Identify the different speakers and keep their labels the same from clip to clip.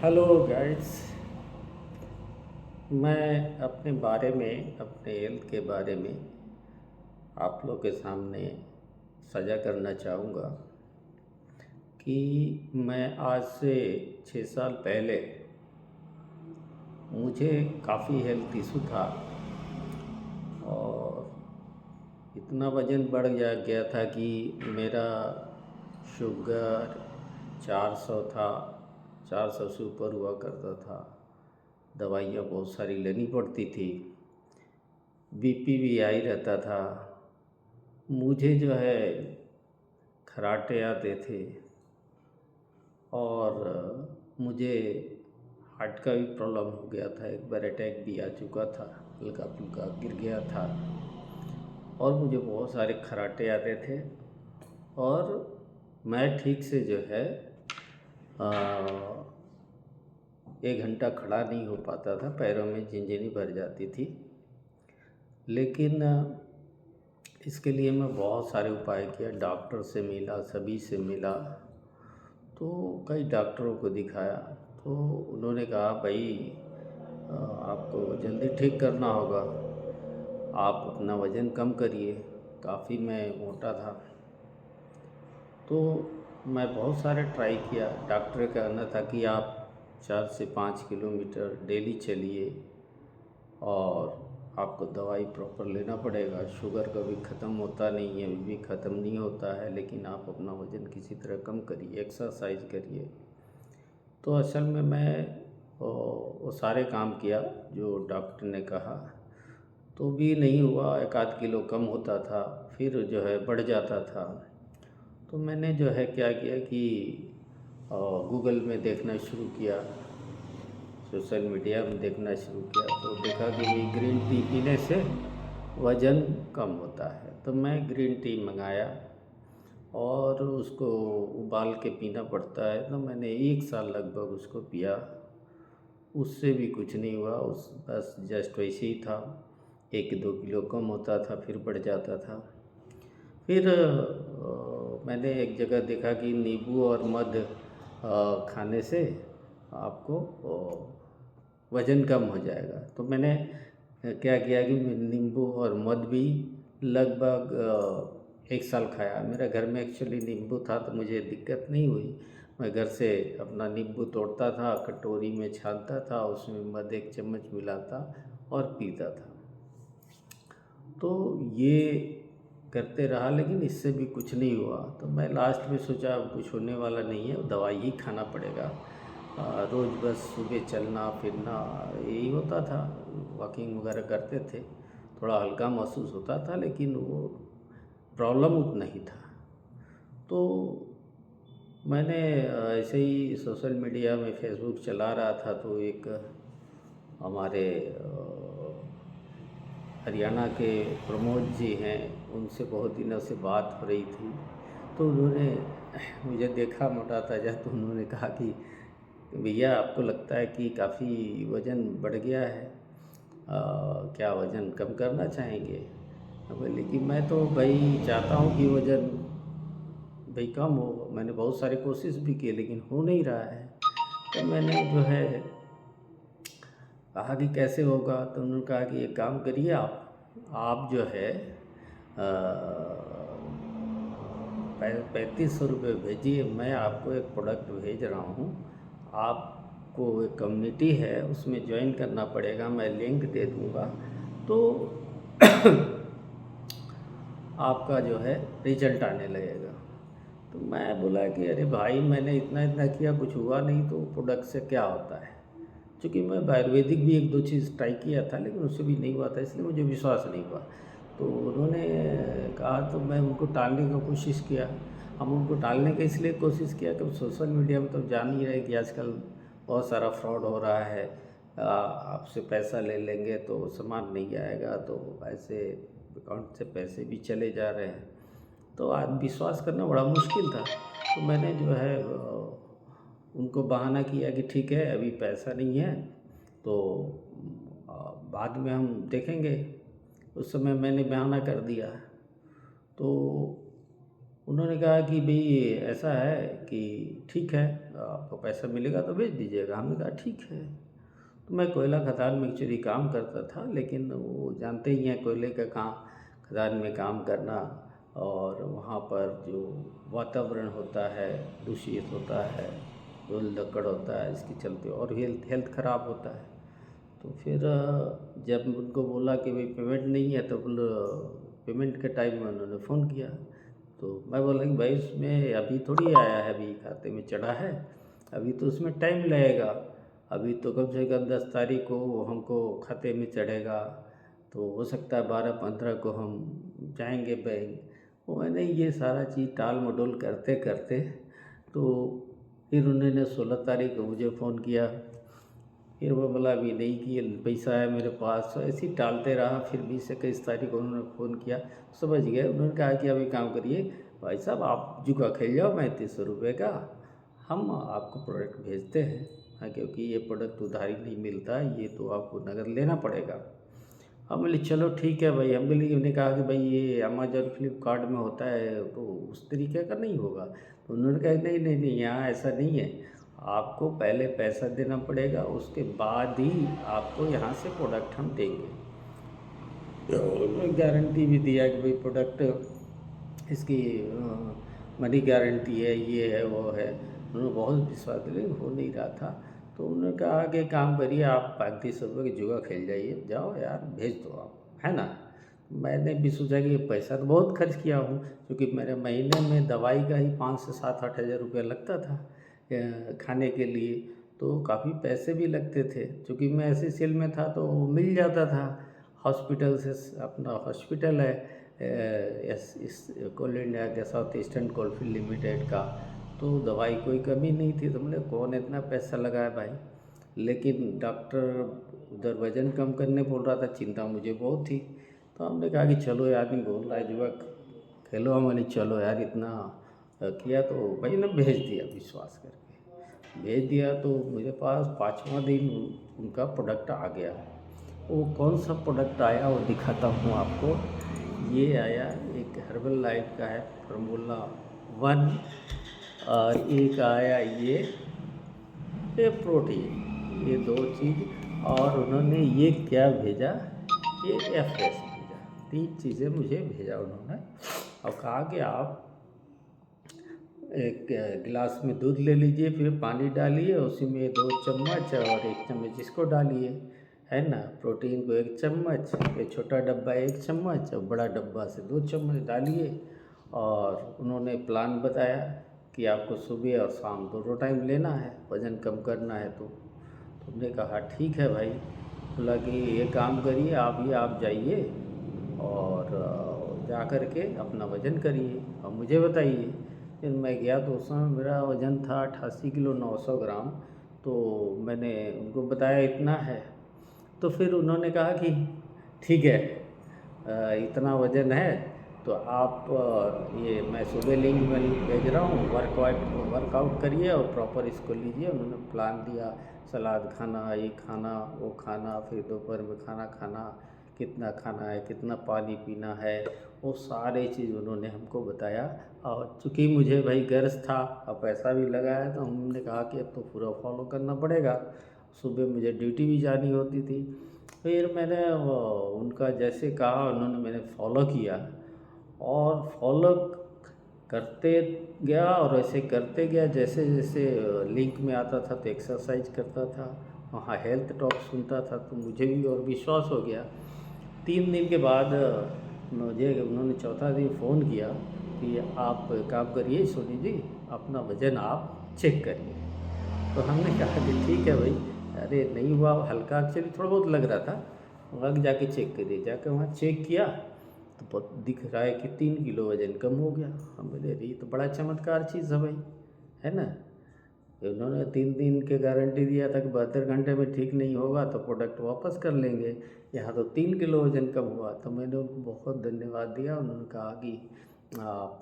Speaker 1: Hello guys. मैं अपने बारे में, अपने हेल्थ के बारे में आप लोग के सामने साझा करना चाहूँगा कि मैं आज से 6 साल पहले मुझे काफ़ी हेल्थ इशू था और इतना वज़न बढ़ गया था कि मेरा शुगर 400 था, 400 से ऊपर हुआ करता था। दवाइयाँ बहुत सारी लेनी पड़ती थी, बीपी भी हाई रहता था। मुझे जो है खर्राटे आते थे और मुझे हार्ट का भी प्रॉब्लम हो गया था। एक बार अटैक भी आ चुका था, हल्का फुल्का गिर गया था और मुझे बहुत सारे खर्राटे आते थे और मैं ठीक से जो है 1 घंटा खड़ा नहीं हो पाता था, पैरों में झिनझिनी भर जाती थी। लेकिन इसके लिए मैं बहुत सारे उपाय किया, डॉक्टर से मिला, सभी से मिला, तो कई डॉक्टरों को दिखाया। तो उन्होंने कहा भाई आपको जल्दी ठीक करना होगा, आप अपना वज़न कम करिए। काफ़ी मैं मोटा था, तो मैं बहुत सारे ट्राई किया। डॉक्टर का कहना था कि आप 4 से 5 किलोमीटर डेली चलिए और आपको दवाई प्रॉपर लेना पड़ेगा। शुगर कभी ख़त्म होता नहीं है, अभी भी ख़त्म नहीं होता है, लेकिन आप अपना वज़न किसी तरह कम करिए, एक्सरसाइज करिए। तो असल में मैं वो सारे काम किया जो डॉक्टर ने कहा, तो भी नहीं हुआ। 1 आध किलो कम होता था, फिर जो है बढ़ जाता था। तो मैंने जो है क्या किया कि गूगल में देखना शुरू किया, सोशल मीडिया में देखना शुरू किया, तो देखा कि भाई ग्रीन टी पीने से वज़न कम होता है। तो मैं ग्रीन टी मंगाया और उसको उबाल के पीना पड़ता है। तो मैंने 1 साल लगभग उसको पिया, उससे भी कुछ नहीं हुआ। उस बस जस्ट वैसे ही था, 1-2 किलो कम होता था, फिर बढ़ जाता था। फिर मैंने एक जगह देखा कि नींबू और मध खाने से आपको वज़न कम हो जाएगा। तो मैंने क्या किया कि नींबू और मध भी लगभग 1 साल खाया। मेरे घर में एक्चुअली नींबू था तो मुझे दिक्कत नहीं हुई। मैं घर से अपना नींबू तोड़ता था, कटोरी में छानता था, उसमें मध 1 चम्मच मिलाता और पीता था। तो ये करते रहा, लेकिन इससे भी कुछ नहीं हुआ। तो मैं लास्ट में सोचा अब कुछ होने वाला नहीं है, दवाई ही खाना पड़ेगा। रोज़ बस सुबह चलना फिरना यही होता था, वॉकिंग वगैरह करते थे, थोड़ा हल्का महसूस होता था, लेकिन वो प्रॉब्लम उतना ही था। तो मैंने ऐसे ही सोशल मीडिया में फेसबुक चला रहा था, तो एक हमारे हरियाणा के प्रमोद जी हैं, उनसे बहुत दिनों से बात हो रही थी। तो उन्होंने मुझे देखा मोटा ताजा, तो उन्होंने कहा कि भैया आपको लगता है कि काफ़ी वज़न बढ़ गया है, क्या वज़न कम करना चाहेंगे? मैं बोले कि मैं तो भाई चाहता हूँ कि वज़न भाई कम हो। मैंने बहुत सारी कोशिश भी की, लेकिन हो नहीं रहा है। तो मैंने जो है कहा कि कैसे होगा? तो उन्होंने कहा कि एक काम करिए, आप जो है 3500 रुपये भेजिए, मैं आपको एक प्रोडक्ट भेज रहा हूँ। आपको एक कम्युनिटी है, उसमें ज्वाइन करना पड़ेगा, मैं लिंक दे दूँगा। तो आपका जो है रिजल्ट आने लगेगा। तो मैं बोला कि अरे भाई मैंने इतना इतना किया, कुछ हुआ नहीं, तो प्रोडक्ट से क्या होता है? चूँकि मैं आयुर्वेदिक भी 1-2 चीज़ ट्राई किया था, लेकिन उससे भी नहीं हुआ था, इसलिए मुझे विश्वास नहीं हुआ। तो उन्होंने कहा, तो मैं उनको टालने का कोशिश किया। हम उनको टालने का इसलिए कोशिश किया कि सोशल मीडिया में तो जान ही रहे कि आजकल बहुत सारा फ्रॉड हो रहा है। आपसे पैसा ले लेंगे तो सामान नहीं आएगा, तो ऐसे अकाउंट से पैसे भी चले जा रहे हैं। तो आज विश्वास करना बड़ा मुश्किल था। तो मैंने जो है उनको बहाना किया कि ठीक है अभी पैसा नहीं है, तो बाद में हम देखेंगे। उस समय मैंने बहाना कर दिया। तो उन्होंने कहा कि भाई ऐसा है कि ठीक है, आपको पैसा मिलेगा तो भेज दीजिएगा। हमने कहा ठीक है। तो मैं कोयला खदान में एक्चुअली काम करता था, लेकिन वो जानते ही हैं कोयले का काम, खदान में काम करना, और वहाँ पर जो वातावरण होता है दूषित होता है, धूल धक्कड़ होता है, इसके चलते और हेल्थ हेल्थ ख़राब होता है। तो फिर जब उनको बोला कि भाई पेमेंट नहीं है, तो पेमेंट के टाइम में उन्होंने फ़ोन किया। तो मैं बोला कि भाई उसमें अभी थोड़ी आया है, अभी खाते में चढ़ा है, अभी तो उसमें टाइम लगेगा, अभी तो कम से कम 10 तारीख को हमको खाते में चढ़ेगा, तो हो सकता है 12-15 को हम जाएंगे बैंक। वो मैंने ये सारा चीज़ टाल मटोल करते करते, तो फिर उन्होंने 16 तारीख को मुझे फ़ोन किया। फिर वो बोला अभी नहीं कि पैसा है मेरे पास, तो ऐसे ही टालते रहा। फिर 20-21 तारीख को उन्होंने फ़ोन किया, समझ गए। उन्होंने कहा कि अब एक काम करिए भाई साहब, आप जुआ खेल जाओ 3500 रुपये का, हम आपको प्रोडक्ट भेजते हैं। हाँ, क्योंकि ये प्रोडक्ट उधारी नहीं मिलता है, ये तो आपको नगद लेना पड़ेगा। हम बोले चलो ठीक है भाई। हम बोले, उन्होंने कहा कि भाई ये अमेजॉन फ्लिपकार्ट में होता है तो उस तरीके का नहीं होगा। तो उन्होंने कहा नहीं नहीं नहीं, यहाँ ऐसा नहीं है, आपको पहले पैसा देना पड़ेगा, उसके बाद ही आपको यहाँ से प्रोडक्ट हम देंगे। गारंटी भी दिया कि भाई प्रोडक्ट इसकी मनी गारंटी है, ये है वो है। उन्होंने बहुत विश्वास दिया, लेकिन हो नहीं रहा था। तो उन्होंने कहा कि काम करिए, आप 3500 की जुआ खेल जाइए, जाओ यार भेज दो आप, है ना। मैंने भी सोचा कि पैसा तो बहुत खर्च किया हूँ, क्योंकि मेरे महीने में दवाई का ही 5 से 7-8 हज़ार रुपया लगता था खाने के लिए, तो काफ़ी पैसे भी लगते थे। क्योंकि मैं एसईसीएल में था तो मिल जाता था हॉस्पिटल से, अपना हॉस्पिटल है इस कोल इंडिया के साउथ ईस्टर्न कोलफील्ड लिमिटेड का, तो दवाई कोई कमी नहीं थी। तो मैंने कौन इतना पैसा लगाया भाई। लेकिन डॉक्टर उधर वज़न कम करने बोल रहा था, चिंता मुझे बहुत थी। तो हमने कहा कि चलो यार, आदमी बोल रहा है जुआ खेलो, हम बोले चलो यार, इतना किया। तो भाई ने भेज दिया, विश्वास करके भेज दिया। तो मेरे पास 5वां दिन उनका प्रोडक्ट आ गया। वो कौन सा प्रोडक्ट आया वो दिखाता हूँ आपको। ये आया एक हर्बल लाइफ का है, फार्मूला 1, और एक आया ये प्रोटीन, ये 2 चीज़। और उन्होंने ये क्या भेजा, ये एफएस भेजा। 3 चीज़ें मुझे भेजा उन्होंने, और कहा कि आप एक गिलास में दूध ले लीजिए, फिर पानी डालिए, उसी में 2 चम्मच और 1 चम्मच इसको डालिए, है ना। प्रोटीन को 1 चम्मच, ये छोटा डब्बा 1 चम्मच, और बड़ा डब्बा से 2 चम्मच डालिए। और उन्होंने प्लान बताया कि आपको सुबह और शाम दोनों टाइम लेना है, वज़न कम करना है। तो हमने कहा ठीक है भाई। बोला कि ये काम करिए, आप जाइए और जा कर के अपना वज़न करिए और मुझे बताइए। फिर मैं गया तो उस समय मेरा वज़न था 88 किलो 900 ग्राम। तो मैंने उनको बताया इतना है। तो फिर उन्होंने कहा कि ठीक है, इतना वज़न है तो आप ये मैं सुबह लिंक में भेज रहा हूँ, वर्कआउट करिए और प्रॉपर इसको लीजिए। उन्होंने प्लान दिया, सलाद खाना, ये खाना, वो खाना, फिर दोपहर में खाना खाना, कितना खाना है, कितना पानी पीना है, वो सारे चीज़ उन्होंने हमको बताया। और चूँकि मुझे भाई गर्ज था और पैसा भी लगाया, तो हमने कहा कि अब तो पूरा फॉलो करना पड़ेगा। सुबह मुझे ड्यूटी भी जानी होती थी। फिर मैंने उनका जैसे कहा उन्होंने, मैंने फॉलो किया और फॉलो करते गया, और ऐसे करते गया जैसे जैसे लिंक में आता था तो एक्सरसाइज करता था, वहाँ हेल्थ टॉक सुनता था, तो मुझे भी और विश्वास हो गया। 3 दिन के बाद मुझे उन्होंने चौथा दिन फ़ोन किया कि आप काम करिए सोनी जी, अपना वज़न आप चेक करिए। तो हमने कहा कि ठीक है भाई। अरे नहीं हुआ, हल्का एक्चुअली थोड़ा बहुत लग रहा था, वहाँ जाके चेक करिए। जाकर वहाँ चेक किया तो बहुत दिख रहा है कि 3 किलो वज़न कम हो गया। हम बोले अरे ये तो बड़ा चमत्कार चीज़ है भाई, है ना। उन्होंने 3 दिन की गारंटी दिया था कि 72 घंटे में ठीक नहीं होगा तो प्रोडक्ट वापस कर लेंगे। यहाँ तो 3 किलो वज़न कम हुआ। तो मैंने उनको बहुत धन्यवाद दिया। उन्होंने कहा कि आप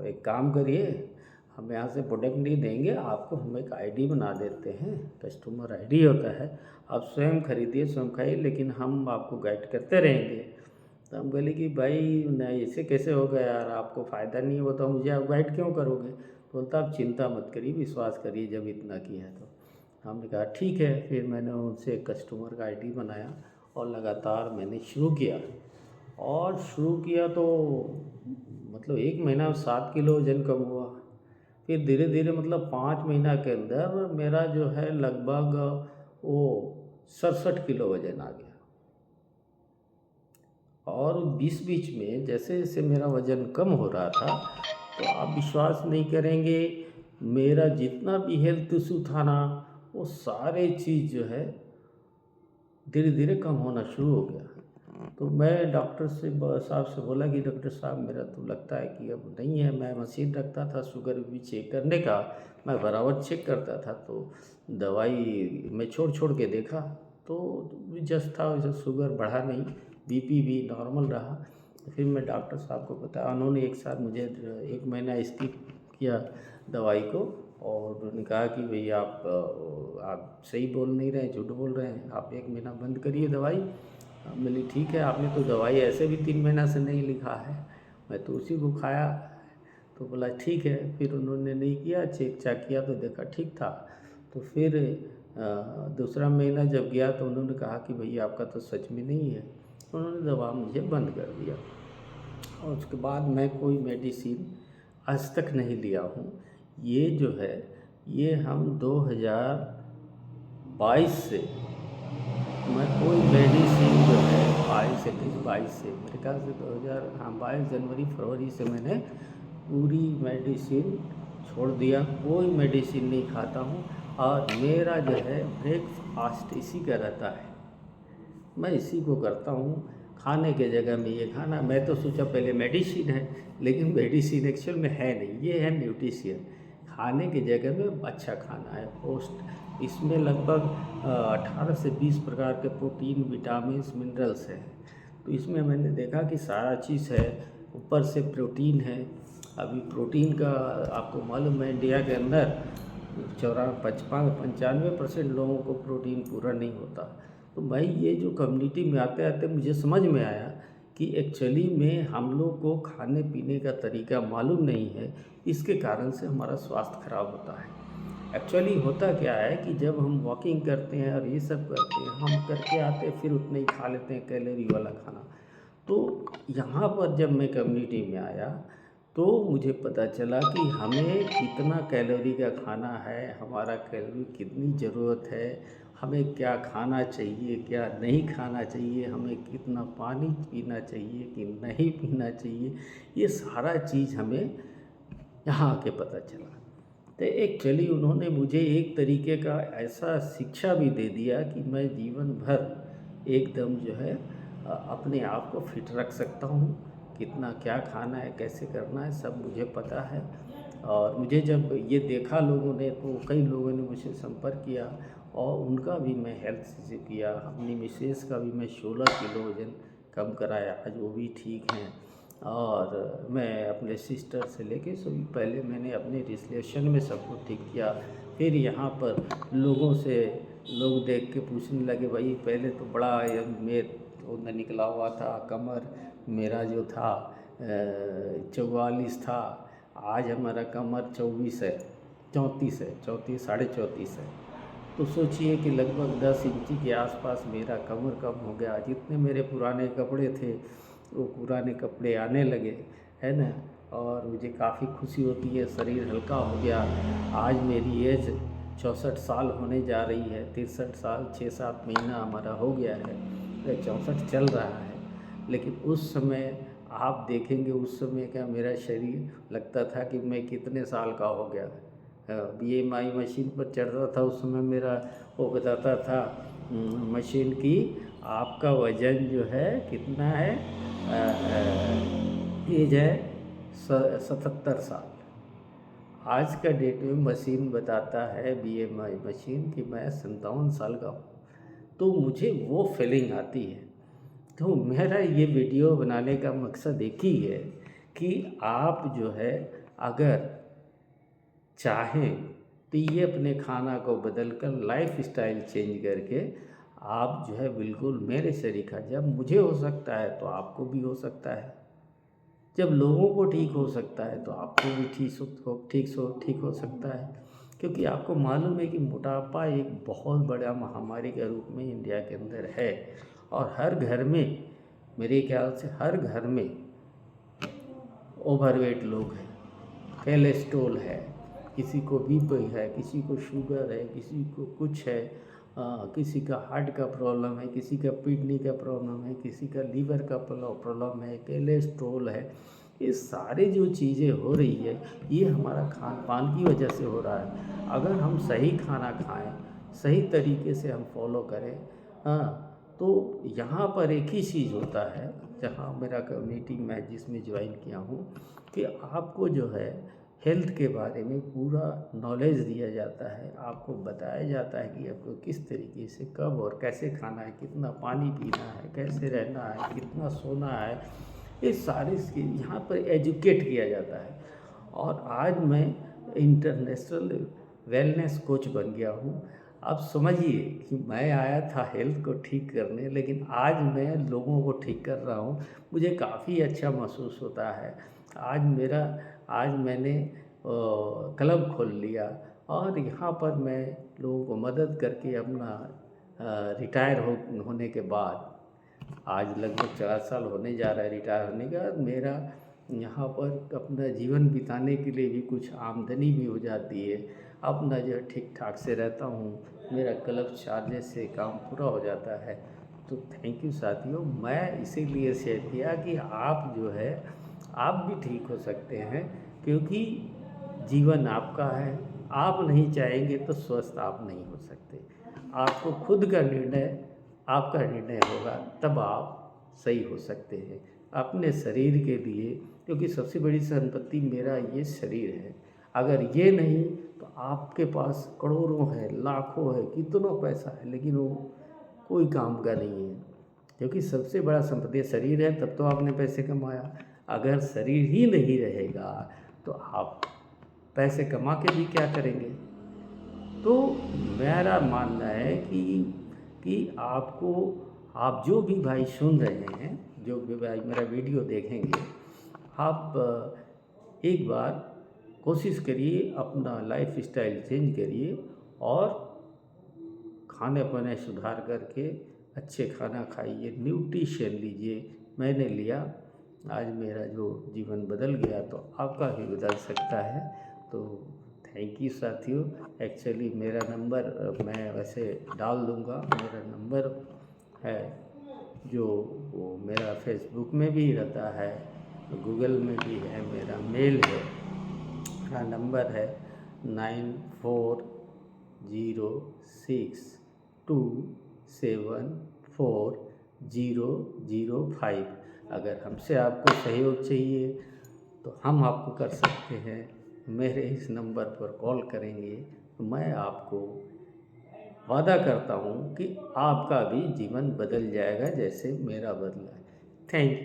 Speaker 1: एक काम करिए, हम यहाँ से प्रोडक्ट नहीं देंगे आपको, हम एक आईडी बना देते हैं, कस्टमर आईडी होता है, आप स्वयं खरीदिए, स्वयं खाइए, लेकिन हम आपको गाइड करते रहेंगे। तो हम बोले कि भाई नहीं, ऐसे कैसे होगा यार, आपको फ़ायदा नहीं हो तो मुझे आप गाइड क्यों करोगे। बोलता आप चिंता मत करिए, विश्वास करिए, जब इतना किया है तो। हमने कहा ठीक है। फिर मैंने उनसे कस्टमर का आईडी बनाया और लगातार मैंने शुरू किया। और शुरू किया तो मतलब 1 महीना में 7 किलो वज़न कम हुआ। फिर धीरे धीरे मतलब 5 महीना के अंदर मेरा जो है लगभग वो 67 किलो वज़न आ गया। और बीच बीच में जैसे जैसे मेरा वज़न कम हो रहा था, तो आप विश्वास नहीं करेंगे, मेरा जितना भी हेल्थ इशू था ना, वो सारे चीज़ जो है धीरे धीरे कम होना शुरू हो गया। तो मैं डॉक्टर से साहब से बोला कि डॉक्टर साहब, मेरा तो लगता है कि अब नहीं है। मैं मशीन रखता था शुगर भी चेक करने का, मैं बराबर चेक करता था। तो दवाई मैं छोड़ छोड़ के देखा तो जस्ट था, वैसे शुगर बढ़ा नहीं, बीपी भी नॉर्मल रहा। फिर मैं डॉक्टर साहब को बताया, उन्होंने एक साथ मुझे 1 महीना स्किप किया दवाई को, और उन्होंने कहा कि भैया आप सही बोल नहीं रहे हैं, झूठ बोल रहे हैं, आप 1 महीना बंद करिए दवाई। बोली ठीक है, आपने तो दवाई ऐसे भी 3 महीना से नहीं लिखा है, मैं तो उसी को खाया। तो बोला ठीक है। फिर उन्होंने नहीं किया, चेक चाक किया तो देखा ठीक था। तो फिर दूसरा महीना जब गया तो उन्होंने कहा कि भैया आपका तो सच में नहीं है। उन्होंने दवा मुझे बंद कर दिया, और उसके बाद मैं कोई मेडिसिन आज तक नहीं लिया हूँ। ये जो है, ये हम 2022 से मैं कोई मेडिसिन जो है 22 से मेरे ख्याल से 22 जनवरी फरवरी से मैंने पूरी मेडिसिन छोड़ दिया, कोई मेडिसिन नहीं खाता हूँ। और मेरा जो है ब्रेकफास्ट इसी का रहता है, मैं इसी को करता हूँ। खाने के जगह में ये खाना, मैं तो सोचा पहले मेडिसिन है, लेकिन मेडिसिन एक्चुअल में है नहीं, ये है न्यूट्रिशन। खाने की जगह में अच्छा खाना है, पोस्ट इसमें लगभग 18 से 20 प्रकार के प्रोटीन, विटामिन, मिनरल्स हैं। तो इसमें मैंने देखा कि सारा चीज़ है, ऊपर से प्रोटीन है। अभी प्रोटीन का आपको मालूम है, इंडिया के अंदर 95% लोगों को प्रोटीन पूरा नहीं होता। तो भाई ये जो कम्युनिटी में आते आते मुझे समझ में आया कि एक्चुअली में हम लोग को खाने पीने का तरीका मालूम नहीं है, इसके कारण से हमारा स्वास्थ्य खराब होता है। एक्चुअली होता क्या है कि जब हम वॉकिंग करते हैं और ये सब करते हैं, हम करके आते हैं फिर उतना ही खा लेते हैं कैलोरी वाला खाना। तो यहाँ पर जब मैं कम्युनिटी में आया तो मुझे पता चला कि हमें कितना कैलोरी का खाना है, हमारा कैलोरी कितनी ज़रूरत है, हमें क्या खाना चाहिए, क्या नहीं खाना चाहिए, हमें कितना पानी पीना चाहिए कि नहीं पीना चाहिए, ये सारा चीज़ हमें यहाँ आके पता चला। तो एक्चुअली उन्होंने मुझे एक तरीके का ऐसा शिक्षा भी दे दिया कि मैं जीवन भर एकदम जो है अपने आप को फिट रख सकता हूँ। कितना क्या खाना है, कैसे करना है, सब मुझे पता है। और मुझे जब ये देखा लोगों ने, तो कई लोगों ने मुझसे संपर्क किया, और उनका भी मैं हेल्थ से किया। अपनी मिसेस का भी मैं 16 किलो वज़न कम कराया, आज वो भी ठीक हैं। और मैं अपने सिस्टर से लेके सभी, पहले मैंने अपने रिलेशन में सबको ठीक किया। फिर यहाँ पर लोगों से, लोग देख के पूछने लगे, भाई पहले तो बड़ा में निकला हुआ था, कमर मेरा जो था 44 था, आज हमारा कमर 24 है, 34 है, 34 साढ़े 34 है। तो सोचिए कि लगभग 10 इंची के आसपास मेरा कमर कम हो गया। जितने मेरे पुराने कपड़े थे वो पुराने कपड़े आने लगे, है ना। और मुझे काफ़ी खुशी होती है, शरीर हल्का हो गया। आज मेरी एज 64 साल होने जा रही है, 63 साल 6-7 महीना हमारा हो गया है, 64 चल रहा है। लेकिन उस समय आप देखेंगे, उस समय का मेरा शरीर लगता था कि मैं कितने साल का हो गया। BMI मशीन पर चढ़ रहा था उस समय, मेरा वो बताता था मशीन की, आपका वज़न जो है कितना है, एज है 77 साल। आज का डेट में मशीन बताता है, BMI मशीन, कि मैं 57 साल का हूँ। तो मुझे वो फीलिंग आती है। तो मेरा ये वीडियो बनाने का मकसद एक ही है कि आप जो है अगर चाहें तो ये अपने खाना को बदल कर, लाइफ स्टाइल चेंज करके आप जो है बिल्कुल मेरे शरीर का, जब मुझे हो सकता है तो आपको भी हो सकता है। जब लोगों को ठीक हो सकता है तो आपको भी ठीक हो सकता है, क्योंकि आपको मालूम है कि मोटापा एक बहुत बड़ा महामारी के रूप में इंडिया के अंदर है। और हर घर में, मेरे ख्याल से हर घर में ओवरवेट लोग हैं, कोलेस्ट्रॉल है, किसी को बीपी है, किसी को शुगर है, किसी को कुछ है, किसी का हार्ट का प्रॉब्लम है, किसी का किडनी का प्रॉब्लम है, किसी का लीवर का प्रॉब्लम है, कोलेस्ट्रॉल है। ये सारी जो चीज़ें हो रही है, ये हमारा खान पान की वजह से हो रहा है। अगर हम सही खाना खाएं, सही तरीके से हम फॉलो करें, हाँ, तो यहाँ पर एक ही चीज़ होता है, जहाँ मेरा कम्युनिटी मैं जिसमें ज्वाइन किया हूँ, कि आपको जो है हेल्थ के बारे में पूरा नॉलेज दिया जाता है। आपको बताया जाता है कि आपको किस तरीके से कब और कैसे खाना है, कितना पानी पीना है, कैसे रहना है, कितना सोना है, ये सारी यहाँ पर एजुकेट किया जाता है। और आज मैं इंटरनेशनल वेलनेस कोच बन गया हूँ। आप समझिए कि मैं आया था हेल्थ को ठीक करने, लेकिन आज मैं लोगों को ठीक कर रहा हूँ। मुझे काफ़ी अच्छा महसूस होता है। आज मैंने क्लब खोल लिया और यहाँ पर मैं लोगों को मदद करके अपना होने के बाद, आज लगभग 4 साल होने जा रहा है रिटायर होने का, मेरा यहाँ पर अपना जीवन बिताने के लिए भी कुछ आमदनी भी हो जाती है। अपना जो है ठीक ठाक से रहता हूँ, मेरा क्लब चार्जेस से काम पूरा हो जाता है। तो थैंक यू साथियों, मैं इसीलिए शेयर किया कि आप जो है आप भी ठीक हो सकते हैं, क्योंकि जीवन आपका है। आप नहीं चाहेंगे तो स्वस्थ आप नहीं हो सकते। आपको खुद का निर्णय, आपका निर्णय होगा, तब आप सही हो सकते हैं अपने शरीर के लिए, क्योंकि सबसे बड़ी संपत्ति मेरा ये शरीर है। अगर ये नहीं तो आपके पास करोड़ों है, लाखों है, कितनों पैसा है, लेकिन वो कोई काम का नहीं है, क्योंकि सबसे बड़ा संपत्ति शरीर है। तब तो आपने पैसे कमाया। अगर शरीर ही नहीं रहेगा तो आप पैसे कमा के भी क्या करेंगे। तो मेरा मानना है कि आपको, आप जो भी भाई सुन रहे हैं, जो भी भाई मेरा वीडियो देखेंगे, आप एक बार कोशिश करिए, अपना लाइफ स्टाइल चेंज करिए और खाने पीने सुधार करके अच्छे खाना खाइए, न्यूट्रिशन लीजिए। मैंने लिया, आज मेरा जो जीवन बदल गया, तो आपका भी बदल सकता है। तो थैंक यू साथियों। एक्चुअली मेरा नंबर मैं वैसे डाल दूँगा, मेरा नंबर है जो वो मेरा फेसबुक में भी रहता है, गूगल में भी है, मेरा मेल है, मेरा नंबर है 9406274005। अगर हमसे आपको सहयोग चाहिए तो हम आपको कर सकते हैं। मेरे इस नंबर पर कॉल करेंगे तो मैं आपको वादा करता हूँ कि आपका भी जीवन बदल जाएगा जैसे मेरा बदला है। Thank you.